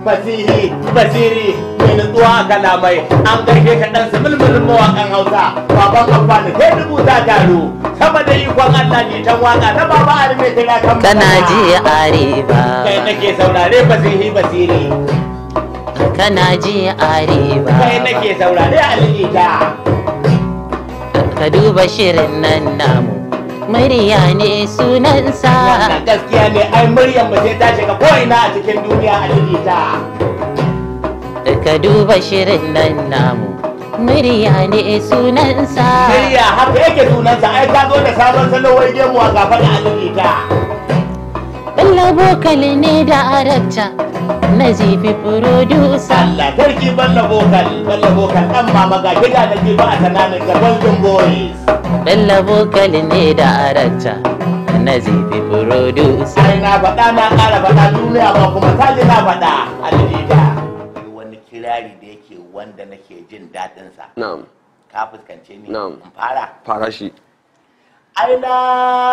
fasihi basiri mai nutsuwa kalamai an gaishe ka dan mulmulin mawakan Hausa baban amfani sai dubu ta taru sama da ikon Allah ne tan waka na baba arme tana kan kana ji arewa kai nake saurare fasihi basiri kana ji arewa kai nake saurare alita ka duba shirin nan namu murya ne sunansa wannan gaskiya ne ai muryar mu sai ta shiga ko ina a cikin duniya alita ka duba shirin nan namu murya ne sunansa murya haka yake sunansa ai ka zo da sabon salo wai gemu a gafa da alita Bello Bokal ne da Arabta Nazifi producer Allah sarki Bello Bokal dan mama ga gida da ke ba a sananin ga Golden Boys Bello Bokal ne da Arabta Nazifi producer ai na faɗa na ƙara faɗa duniya ba kuma ta ji na faɗa alida wani kirari da yake wanda nake jin daɗin sa na'am ka fuskance ni na'am in fara shi ai na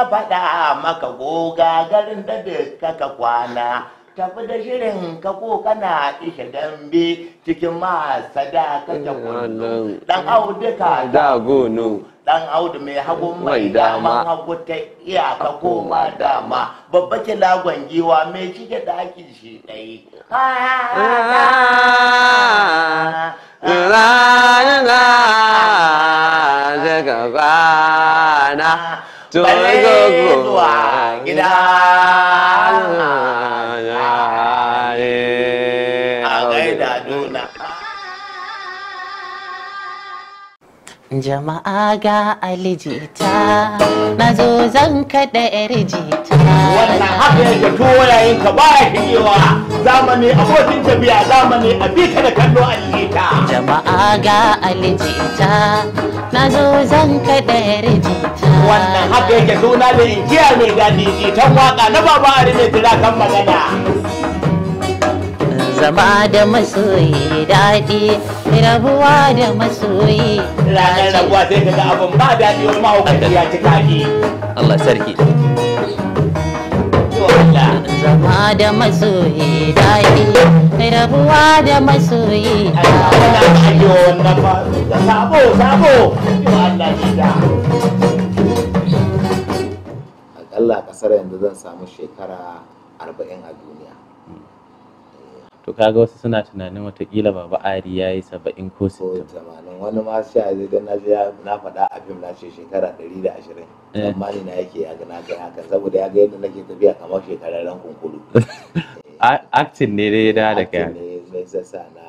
faɗa maka goga garin da kaka kwana tafi da shirin ka ko kana ishe dambe cikin masada kake kullu dan auduka da gono dan audu mai hagu mai dama hagu ta iyaka koma dama babba kilagon giwa mai cike daki shi dai daga bana zuwa gida a gaida duna jama'a ga alijita na zo zan kaɗa yar jita wannan haka yake tuwo yayin ka ba ya shigewa zamani abokin tafiya zamani a bika da kallo alijita jama'a ga alijita na zo zan kaɗa yar jita wannan haka yake suna da inkiya mai daɗi jitan waka na baba ari mai tira kan magana zama da masoyi daɗi rabuwa da masoyi ranar rabuwa sai ka ga abin ba daɗi wani mahaukaci ya ci kaji Allah sarki zama da masoyi daɗi rabuwa da masoyi akalla kasar yanzu zan samu shekara 40 a duniya. To kaga wasu suna tunanin watakila baba Ari ya yi 70 ko 60. Wani ma sha zai dan na faɗa a fim na ce shekara 120. Tsammani na yake ya ga na kai haka saboda ya ga yadda nake tafiya kamar shekararren kunkulu. Acting ne dai da kai. Ne zai sa na